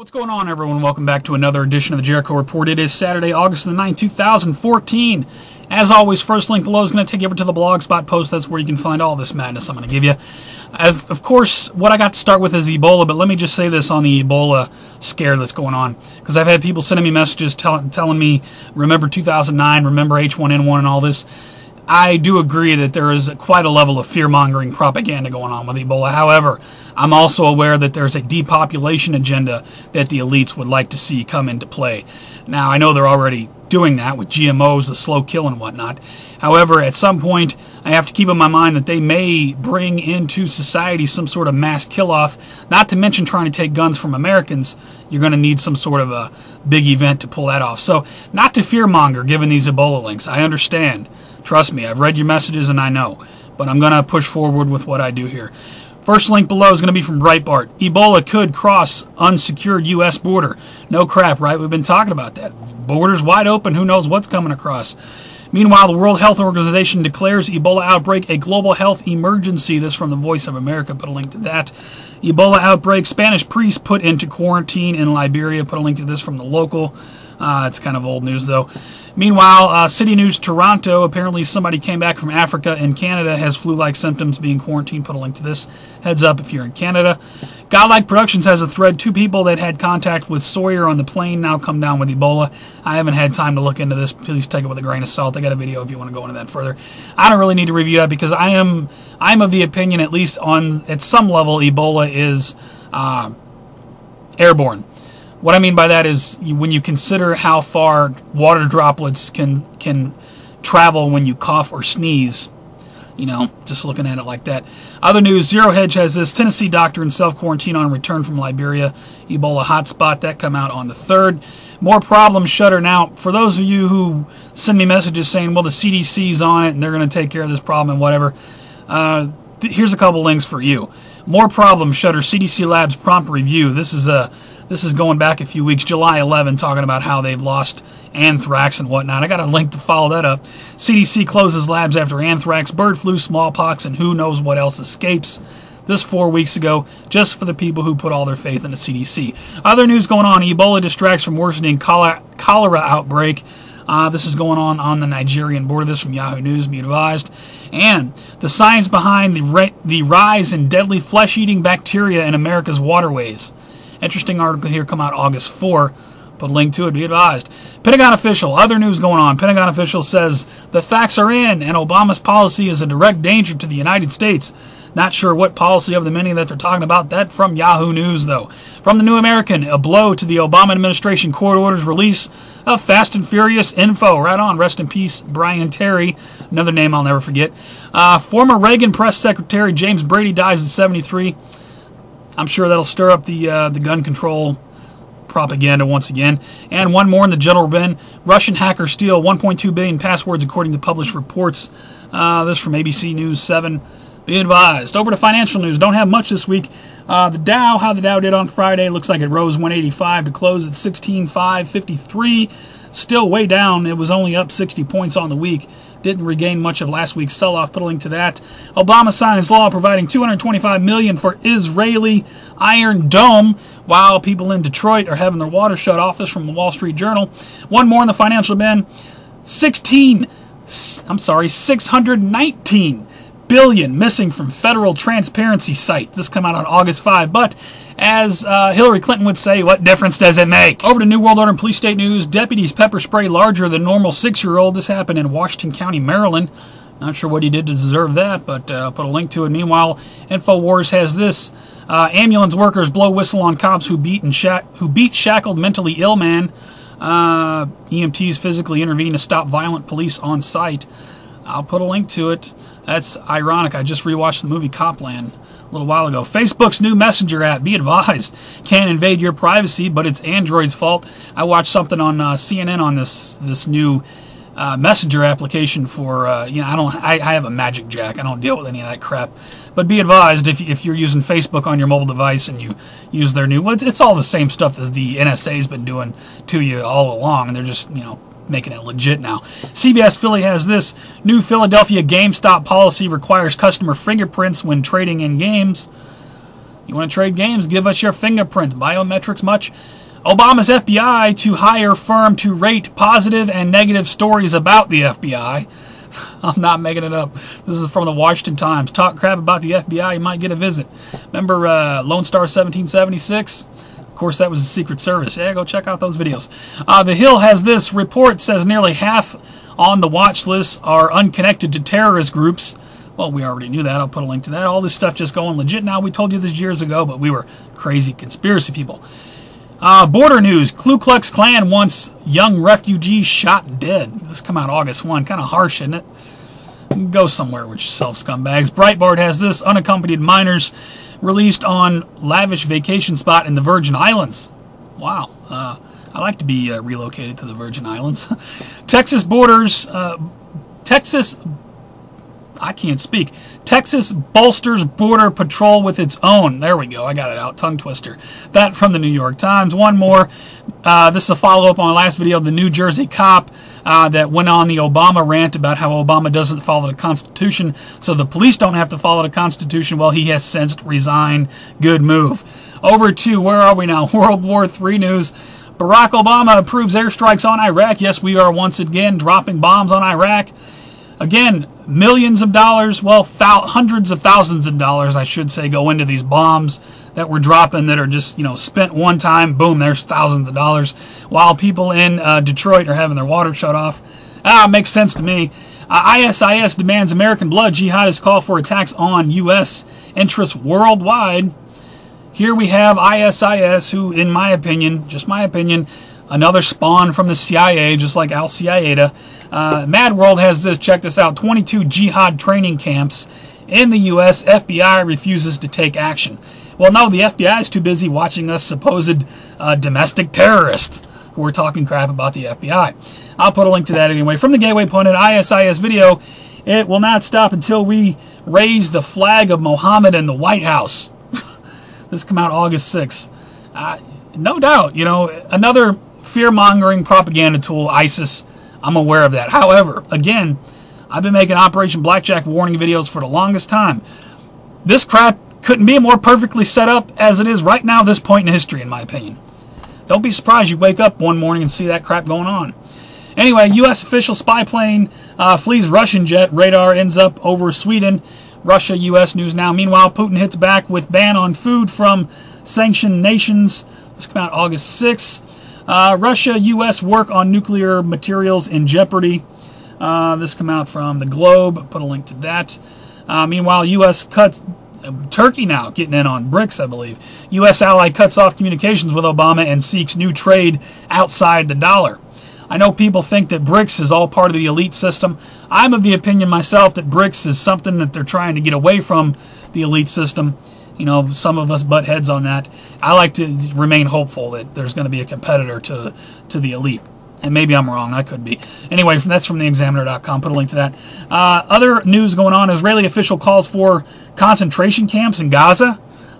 What's going on, everyone? Welcome back to another edition of the Jericho Report. It is Saturday, August the 9th, 2014. As always, first link below is going to take you over to the Blogspot post. That's where you can find all this madness I'm going to give you. Of course, what I got to start with is Ebola, but let me just say this on the Ebola scare that's going on. Because I've had people sending me messages telling me, remember 2009, remember H1N1 and all this. I do agree that there is quite a level of fear-mongering propaganda going on with Ebola. However, I'm also aware that there's a depopulation agenda that the elites would like to see come into play. Now, I know they're already doing that with GMOs, the slow kill and whatnot. However, at some point, I have to keep in my mind that they may bring into society some sort of mass kill-off, not to mention trying to take guns from Americans. You're going to need some sort of a big event to pull that off. So, not to fear-monger given these Ebola links. I understand. Trust me, I've read your messages and I know. But I'm going to push forward with what I do here. First link below is going to be from Breitbart. Ebola could cross unsecured U.S. border. No crap, right? We've been talking about that. Borders wide open. Who knows what's coming across? Meanwhile, the World Health Organization declares Ebola outbreak a global health emergency. This from the Voice of America. Put a link to that. Ebola outbreak. Spanish priest put into quarantine in Liberia. Put a link to this from the local. It's kind of old news, though. Meanwhile, City News Toronto, apparently somebody came back from Africa and Canada, has flu-like symptoms, being quarantined. Put a link to this. Heads up if you're in Canada. Godlike Productions has a thread. 2 people that had contact with Sawyer on the plane now come down with Ebola. I haven't had time to look into this. Please take it with a grain of salt. I got a video if you want to go into that further. I don't really need to review that because I'm of the opinion, at least at some level, Ebola is airborne. What I mean by that is when you consider how far water droplets can travel when you cough or sneeze, you know, just looking at it like that. Other news, Zero Hedge has this. Tennessee doctor in self-quarantine on return from Liberia. Ebola hotspot. That come out on the 3rd. More problems shutter. Now, for those of you who send me messages saying, well, the CDC's on it and they're going to take care of this problem and whatever, here's a couple links for you. More problems shutter. CDC Labs prompt review. This is going back a few weeks, July 11, talking about how they've lost anthrax and whatnot. I got a link to follow that up. CDC closes labs after anthrax, bird flu, smallpox, and who knows what else escapes. This 4 weeks ago, just for the people who put all their faith in the CDC. Other news going on, Ebola distracts from worsening cholera outbreak. This is going on the Nigerian border. This from Yahoo News, be advised. And the science behind the rise in deadly flesh-eating bacteria in America's waterways. Interesting article here, come out August 4. Put a link to it, be advised. Pentagon official, other news going on. Pentagon official says the facts are in and Obama's policy is a direct danger to the United States. Not sure what policy of the many that they're talking about. That from Yahoo News, though. From the New American, a blow to the Obama administration court orders release of Fast and Furious info. Right on. Rest in peace, Brian Terry. Another name I'll never forget. Former Reagan press secretary James Brady dies at 73. I'm sure that'll stir up the gun control propaganda once again. And one more in the general bin. Russian hackers steal 1.2 billion passwords according to published reports. This from ABC News 7. Be advised. Over to financial news. Don't have much this week. The Dow, how the Dow did on Friday, looks like it rose 185 to close at 16,553. Still way down. It was only up 60 points on the week. Didn't regain much of last week's sell-off. Put a link to that. Obama signs law providing $225 million for Israeli Iron Dome, while people in Detroit are having their water shut off. This from the Wall Street Journal. One more in the financial bin. 619 billion missing from federal transparency site. This come out on August 5. But as Hillary Clinton would say, what difference does it make? Over to New World Order and Police State News. Deputies pepper spray larger than normal 6-year-old. This happened in Washington County, Maryland. Not sure what he did to deserve that, but put a link to it. Meanwhile, InfoWars has this. Ambulance workers blow whistle on cops who beat shackled mentally ill man. EMTs physically intervene to stop violent police on site. I'll put a link to it. That's ironic. I just rewatched the movie Copland a little while ago. Facebook's new Messenger app, be advised, can invade your privacy, but it's Android's fault. I watched something on CNN on this new Messenger application for I have a Magic Jack. I don't deal with any of that crap. But be advised, if you're using Facebook on your mobile device and you use their new, it's all the same stuff as the NSA's been doing to you all along, and they're just making it legit now. CBS Philly has this. New Philadelphia GameStop policy requires customer fingerprints when trading in games. You want to trade games? Give us your fingerprint. Biometrics much? Obama's FBI to hire firm to rate positive and negative stories about the FBI. I'm not making it up. This is from the Washington Times. Talk crap about the FBI, you might get a visit. Remember Lone Star 1776? Of course, that was the Secret Service. Yeah, go check out those videos. The Hill has this report, says nearly half on the watch list are unconnected to terrorist groups. Well, we already knew that. I'll put a link to that. All this stuff just going legit now. We told you this years ago, but we were crazy conspiracy people. Border news. Ku Klux Klan wants young refugees shot dead. This come out August 1. Kind of harsh, isn't it? Go somewhere with yourself, scumbags. Breitbart has this. Unaccompanied minors released on lavish vacation spot in the Virgin Islands. Wow. I like to be relocated to the Virgin Islands. Texas bolsters border patrol with its own. There we go. I got it out. Tongue twister. That from the New York Times. One more. This is a follow-up on the last video. The New Jersey cop that went on the Obama rant about how Obama doesn't follow the Constitution, so the police don't have to follow the Constitution. Well, he has since resigned. Good move. Over to, where are we now? World War III news. Barack Obama approves airstrikes on Iraq. Yes, we are once again dropping bombs on Iraq. Again, millions of dollars, well, hundreds of thousands of dollars, I should say, go into these bombs that we're dropping that are just, spent one time. Boom, there's thousands of dollars. While people in Detroit are having their water shut off. Makes sense to me. ISIS demands American blood. Jihadists call for attacks on U.S. interests worldwide. Here we have ISIS, who, in my opinion, just my opinion, another spawn from the CIA, just like Al-Qaeda. Mad World has this. Check this out. 22 jihad training camps in the U.S. FBI refuses to take action. Well, no, the FBI is too busy watching us supposed domestic terrorists who are talking crap about the FBI. I'll put a link to that anyway. From the Gateway Pundit, ISIS video, it will not stop until we raise the flag of Mohammed in the White House. This come out August 6th. No doubt, another fear-mongering propaganda tool, ISIS. I'm aware of that. However, again, I've been making Operation Blackjack warning videos for the longest time. This crap couldn't be more perfectly set up as it is right now, this point in history, in my opinion. Don't be surprised you wake up one morning and see that crap going on. Anyway, U.S. official spy plane flees Russian jet. Radar ends up over Sweden. Russia, U.S. news now. Meanwhile, Putin hits back with ban on food from sanctioned nations. This came out August 6th. Russia, U.S. work on nuclear materials in jeopardy. This come out from the Globe. Put a link to that. Meanwhile, U.S. cuts... Turkey now getting in on BRICS, I believe. U.S. ally cuts off communications with Obama and seeks new trade outside the dollar. I know people think that BRICS is all part of the elite system. I'm of the opinion myself that BRICS is something that they're trying to get away from the elite system. Some of us butt heads on that. I like to remain hopeful that there's going to be a competitor to the elite. And maybe I'm wrong. I could be. Anyway, that's from theexaminer.com. Put a link to that. Other news going on. Israeli official calls for concentration camps in Gaza.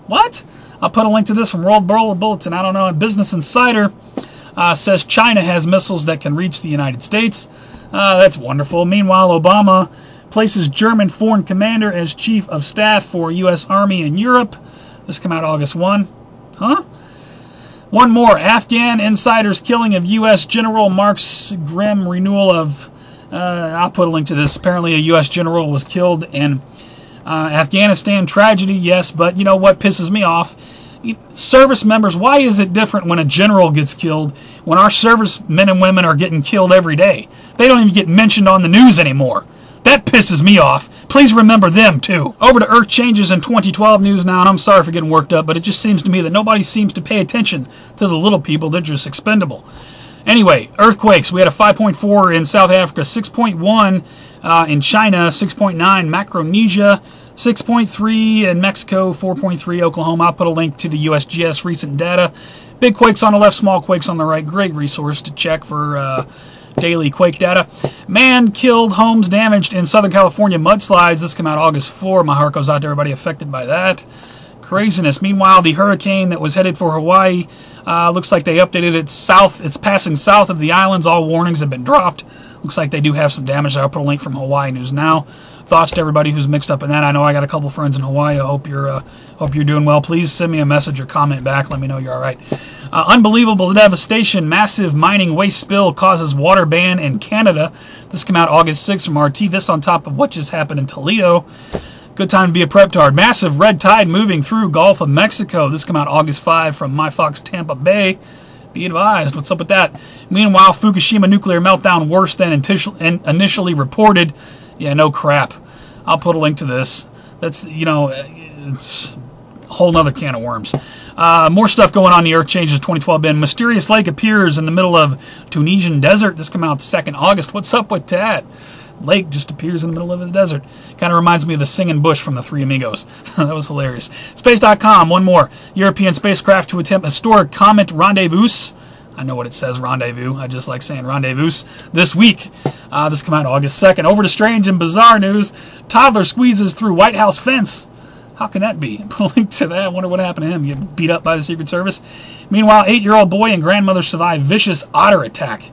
What? I'll put a link to this from World Bulletin. I don't know. Business Insider says China has missiles that can reach the United States. That's wonderful. Meanwhile, Obama places German foreign commander as chief of staff for U.S. Army in Europe. This came out August 1. Huh? One more. Afghan insiders killing of U.S. general marks grim renewal of... I'll put a link to this. Apparently a U.S. general was killed in Afghanistan. Tragedy, yes, but you know what pisses me off? Service members, why is it different when a general gets killed when our service men and women are getting killed every day? They don't even get mentioned on the news anymore. That pisses me off. Please remember them, too. Over to Earth changes in 2012 news now, and I'm sorry for getting worked up, but it just seems to me that nobody seems to pay attention to the little people. They're just expendable. Anyway, earthquakes. We had a 5.4 in South Africa, 6.1 in China, 6.9 Micronesia, 6.3 in Mexico, 4.3 Oklahoma. I'll put a link to the USGS recent data. Big quakes on the left, small quakes on the right. Great resource to check for daily quake data. Man killed, homes damaged in Southern California mudslides. This came out August 4. My heart goes out to everybody affected by that. Craziness. Meanwhile, the hurricane that was headed for Hawaii looks like they updated it south. It's passing south of the islands. All warnings have been dropped. Looks like they do have some damage. I'll put a link from Hawaii News Now. thoughts to everybody who's mixed up in that. I know I got a couple friends in Hawaii. I hope you're doing well. Please send me a message or comment back. Let me know you're all right. Unbelievable devastation. Massive mining waste spill causes water ban in Canada. This came out August 6th from RT. This on top of what just happened in Toledo. Good time to be a prep-tard. Massive red tide moving through Gulf of Mexico. This came out August 5 from MyFox Tampa Bay. Be advised. What's up with that? Meanwhile, Fukushima nuclear meltdown worse than initially reported. Yeah, no crap. I'll put a link to this. That's, it's a whole nother can of worms. More stuff going on in the Earth Changes 2012 bin. Mysterious lake appears in the middle of Tunisian desert. This came out 2nd August. What's up with that? Lake just appears in the middle of the desert. Kind of reminds me of the singing bush from the Three Amigos. That was hilarious. Space.com, one more. European spacecraft to attempt historic comet rendezvous. I know what it says, rendezvous. I just like saying rendezvous. This week. This came out August 2nd. Over to strange and bizarre news. Toddler squeezes through White House fence. How can that be? Put a link to that. I wonder what happened to him. Get beat up by the Secret Service. Meanwhile, 8-year-old boy and grandmother survive vicious otter attack.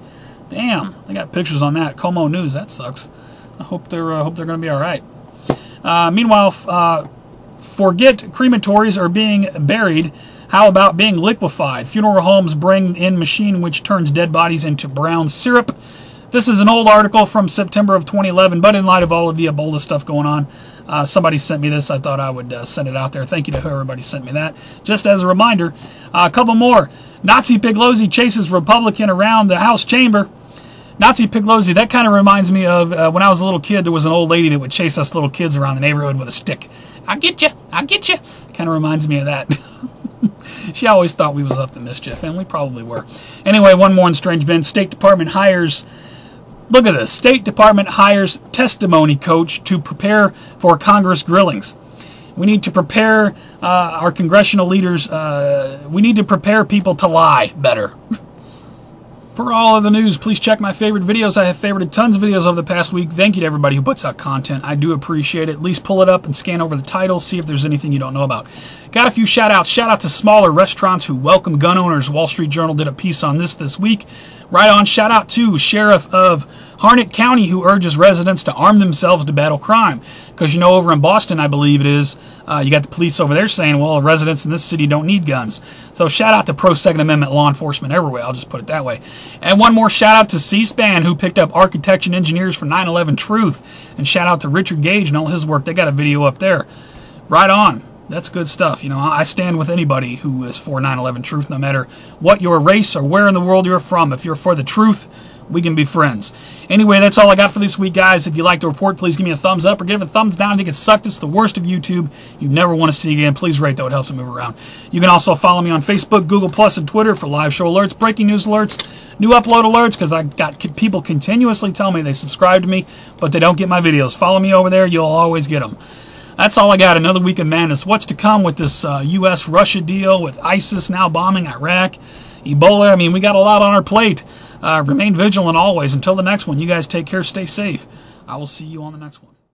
Damn, they got pictures on that. Como News, that sucks. I hope they're going to be all right. Meanwhile, forget crematories are being buried. How about being liquefied? Funeral homes bring in machine which turns dead bodies into brown syrup. This is an old article from September of 2011, but in light of all of the Ebola stuff going on, somebody sent me this. I thought I would send it out there. Thank you to whoever sent me that. Just as a reminder, a couple more. Nazi Piglosi chases Republican around the House chamber. Nazi Piglosi, that kind of reminds me of when I was a little kid, there was an old lady that would chase us little kids around the neighborhood with a stick. I'll get you. I'll get you. Kind of reminds me of that. She always thought we was up to mischief, and we probably were. Anyway, one more in Strange Bin. State Department hires, look at this, State Department hires testimony coach to prepare for Congress grillings. We need to prepare our congressional leaders, we need to prepare people to lie better. For all of the news, please check my favorite videos. I have favorited tons of videos over the past week. Thank you to everybody who puts out content. I do appreciate it. At least pull it up and scan over the titles, see if there's anything you don't know about. Got a few shout-outs. Shout out to smaller restaurants who welcome gun owners. Wall Street Journal did a piece on this week. Right on. Shout out to Sheriff of Harnett County who urges residents to arm themselves to battle crime. Because, over in Boston, I believe it is, you got the police over there saying, well, residents in this city don't need guns. So shout out to pro-Second Amendment law enforcement everywhere. I'll just put it that way. And one more shout out to C-SPAN who picked up architects and engineers for 9/11 Truth. And shout out to Richard Gage and all his work. They got a video up there. Right on. That's good stuff. I stand with anybody who is for 9/11 Truth, no matter what your race or where in the world you're from. If you're for the truth, we can be friends. Anyway, that's all I got for this week, guys. If you like the report, please give me a thumbs up or give it a thumbs down. I think it sucked. It's the worst of YouTube. You never want to see again. Please rate, though. It helps me move around. You can also follow me on Facebook, Google+, and Twitter for live show alerts, breaking news alerts, new upload alerts, because I got people continuously tell me they subscribe to me, but they don't get my videos. Follow me over there. You'll always get them. That's all I got. Another week of madness. What's to come with this U.S.-Russia deal, with ISIS now bombing Iraq, Ebola? I mean, we got a lot on our plate. Remain vigilant always. Until the next one, you guys take care, stay safe. I will see you on the next one.